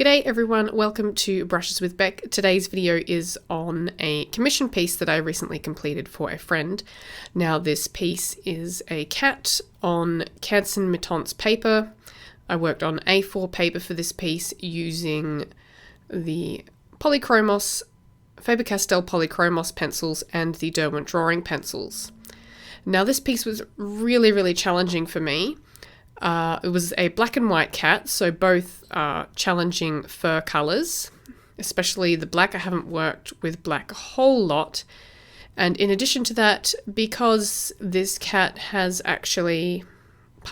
G'day everyone, welcome to Brushes with Beck. Today's video is on a commission piece that I recently completed for a friend. Now this piece is a cat on Canson Mi-Teintes paper. I worked on A4 paper for this piece using the faber-castell polychromos pencils and the Derwent drawing pencils. Now this piece was really challenging for me. It was a black and white cat, so both challenging fur colours, especially the black. I haven't worked with black a whole lot. And in addition to that, because this cat has actually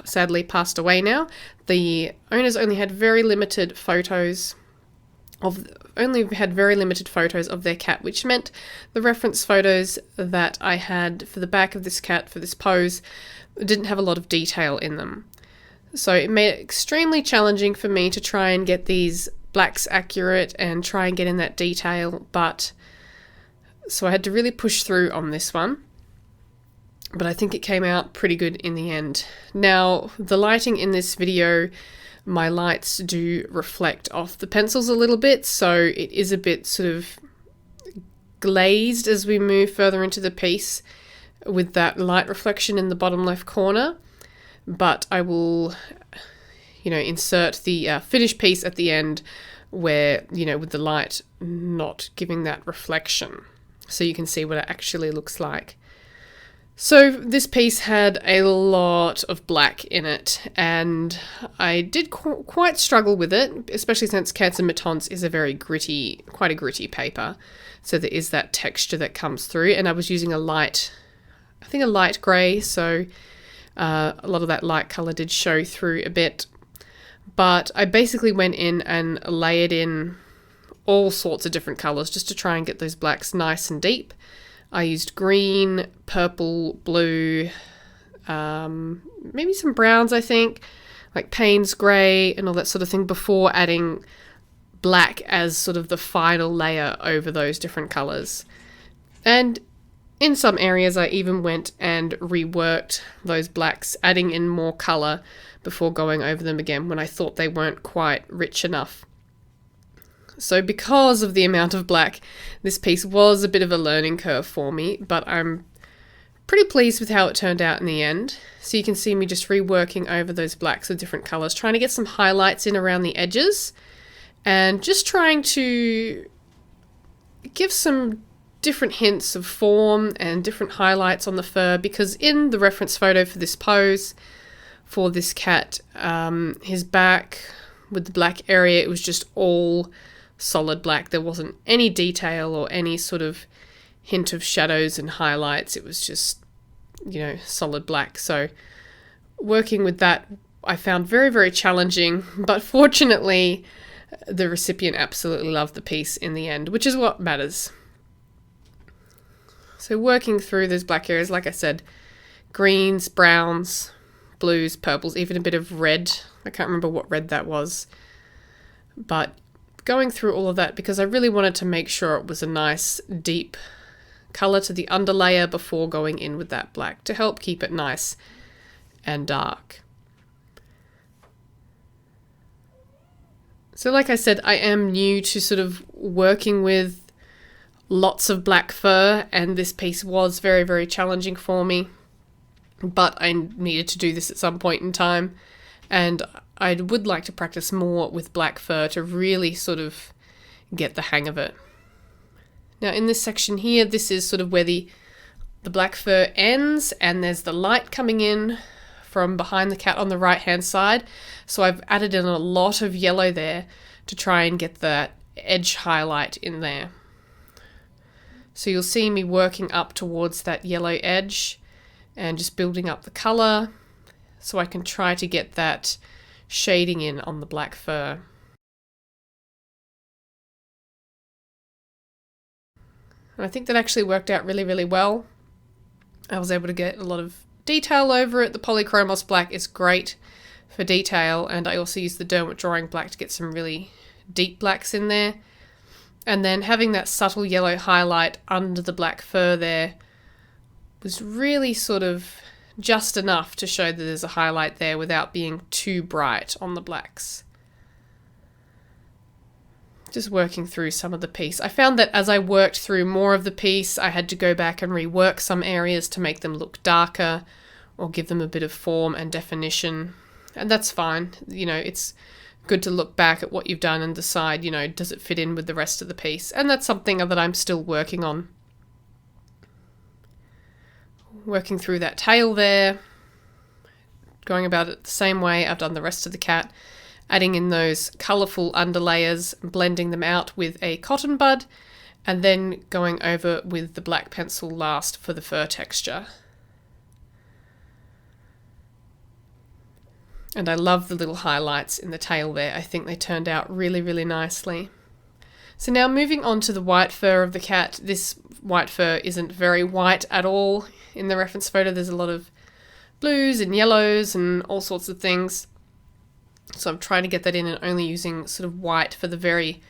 sadly passed away now, the owners only had very limited photos of their cat, which meant the reference photos that I had for the back of this cat for this pose didn't have a lot of detail in them. So it made it extremely challenging for me to try and get these blacks accurate and try and get in that detail, so I had to really push through on this one. But I think it came out pretty good in the end. Now, the lighting in this video, my lights do reflect off the pencils a little bit, so it is a bit sort of glazed as we move further into the piece with that light reflection in the bottom left corner. But I will, insert the finished piece at the end where, with the light not giving that reflection, so you can see what it actually looks like. So this piece had a lot of black in it, and I did quite struggle with it, especially since Canson Mi-Teintes is quite a gritty paper. So there is that texture that comes through, and I was using a light grey, so a lot of that light colour did show through a bit. But I basically went in and layered in all sorts of different colours just to try and get those blacks nice and deep. I used green, purple, blue, maybe some browns, I think, like Payne's grey and all that sort of thing, before adding black as sort of the final layer over those different colours. And in some areas I even went and reworked those blacks, adding in more colour before going over them again when I thought they weren't quite rich enough. So because of the amount of black, this piece was a bit of a learning curve for me, but I'm pretty pleased with how it turned out in the end. So you can see me just reworking over those blacks with different colours, trying to get some highlights in around the edges, and just trying to give some different hints of form and different highlights on the fur, because in the reference photo for this pose for this cat, his back with the black area, it was just all solid black. There wasn't any detail or any sort of hint of shadows and highlights. It was just, solid black. So working with that I found very challenging, but fortunately the recipient absolutely loved the piece in the end, which is what matters. So working through those black areas, like I said, greens, browns, blues, purples, even a bit of red. I can't remember what red that was. But going through all of that because I really wanted to make sure it was a nice deep colour to the underlayer before going in with that black to help keep it nice and dark. So like I said, I am new to sort of working with lots of black fur, and this piece was very challenging for me, but I needed to do this at some point in time, and I would like to practice more with black fur to really sort of get the hang of it. Now in this section here, this is sort of where the black fur ends, and there's the light coming in from behind the cat on the right hand side, so I've added in a lot of yellow there to try and get that edge highlight in there. So you'll see me working up towards that yellow edge and just building up the colour so I can try to get that shading in on the black fur. And I think that actually worked out really well. I was able to get a lot of detail over it. The polychromos black is great for detail, and I also used the Derwent drawing black to get some really deep blacks in there. And then having that subtle yellow highlight under the black fur there was really sort of just enough to show that there's a highlight there without being too bright on the blacks. Just working through some of the piece. I found that as I worked through more of the piece, I had to go back and rework some areas to make them look darker or give them a bit of form and definition. And that's fine. You know, it's good to look back at what you've done and decide, you know, does it fit in with the rest of the piece? And that's something that I'm still working on. Working through that tail there, going about it the same way I've done the rest of the cat. Adding in those colourful underlayers, blending them out with a cotton bud, and then going over with the black pencil last for the fur texture. And I love the little highlights in the tail there. I think they turned out really, really nicely. So now moving on to the white fur of the cat. This white fur isn't very white at all. In the reference photo, there's a lot of blues and yellows and all sorts of things. So I'm trying to get that in and only using sort of white for the very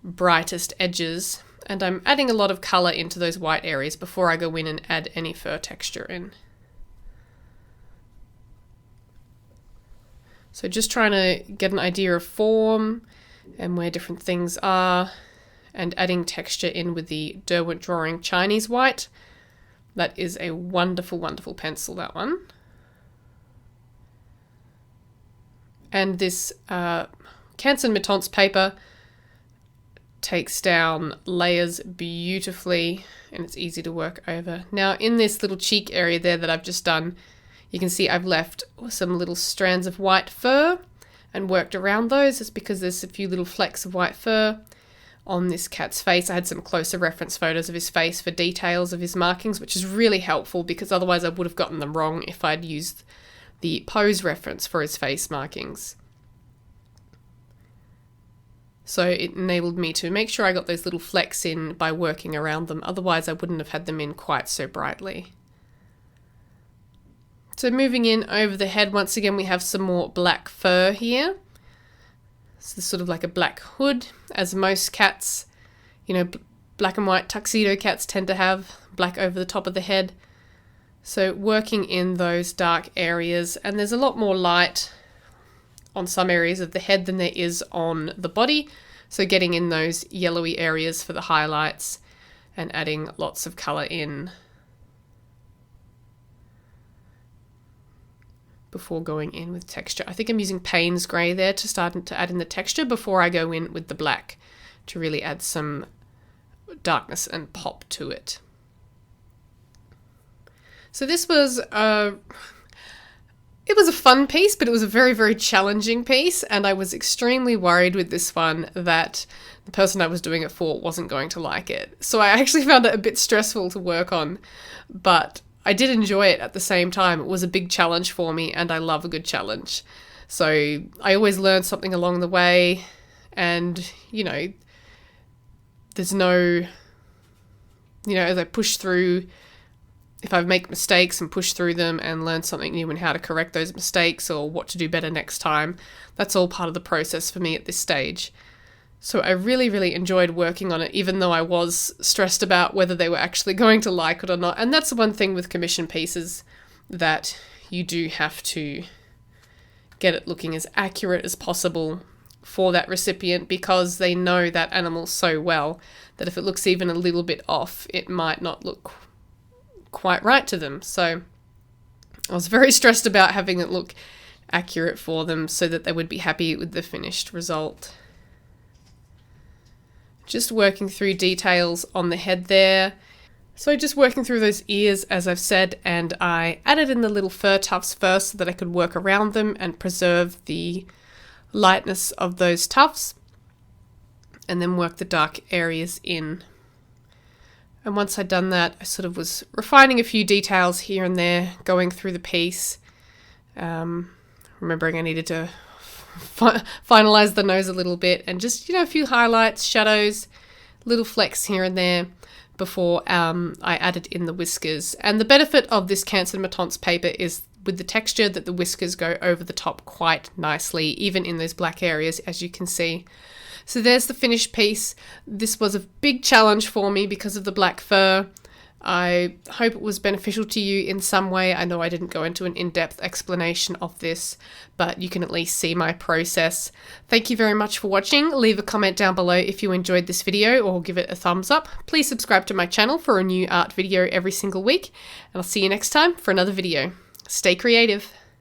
brightest edges. And I'm adding a lot of colour into those white areas before I go in and add any fur texture in. So just trying to get an idea of form and where different things are, and adding texture in with the Derwent Drawing Chinese white. That is a wonderful, wonderful pencil, that one. And this Canson Mi-Teintes paper takes down layers beautifully, and it's easy to work over. Now in this little cheek area there that I've just done, you can see I've left some little strands of white fur and worked around those. It's because there's a few little flecks of white fur on this cat's face. I had some closer reference photos of his face for details of his markings, which is really helpful because otherwise I would have gotten them wrong if I'd used the pose reference for his face markings. So it enabled me to make sure I got those little flecks in by working around them. Otherwise I wouldn't have had them in quite so brightly. So moving in over the head, once again we have some more black fur here. So this is sort of like a black hood, as most cats, you know, black and white tuxedo cats tend to have black over the top of the head. So working in those dark areas, and there's a lot more light on some areas of the head than there is on the body. So getting in those yellowy areas for the highlights and adding lots of colour in before going in with texture. I think I'm using Payne's grey there to start to add in the texture before I go in with the black to really add some darkness and pop to it. So this was it was a fun piece, but it was a very, very challenging piece, and I was extremely worried with this one that the person I was doing it for wasn't going to like it. So I actually found it a bit stressful to work on, but I did enjoy it at the same time. It was a big challenge for me, and I love a good challenge. So I always learn something along the way, and, you know, there's no, you know, as I push through, if I make mistakes and push through them and learn something new and how to correct those mistakes or what to do better next time, that's all part of the process for me at this stage. So I really, really enjoyed working on it, even though I was stressed about whether they were actually going to like it or not. And that's the one thing with commission pieces, that you do have to get it looking as accurate as possible for that recipient, because they know that animal so well that if it looks even a little bit off, it might not look quite right to them. So I was very stressed about having it look accurate for them so that they would be happy with the finished result. Just working through details on the head there. So just working through those ears, as I've said, and I added in the little fur tufts first so that I could work around them and preserve the lightness of those tufts, and then work the dark areas in. And once I'd done that, I sort of was refining a few details here and there, going through the piece, remembering I needed to finalize the nose a little bit, and just, you know, a few highlights, shadows, little flecks here and there before I added in the whiskers. And the benefit of this Canson Mi-Teintes paper is with the texture that the whiskers go over the top quite nicely, even in those black areas, as you can see. So there's the finished piece. This was a big challenge for me because of the black fur. I hope it was beneficial to you in some way. I know I didn't go into an in-depth explanation of this, but you can at least see my process. Thank you very much for watching. Leave a comment down below if you enjoyed this video, or give it a thumbs up. Please subscribe to my channel for a new art video every single week, and I'll see you next time for another video. Stay creative.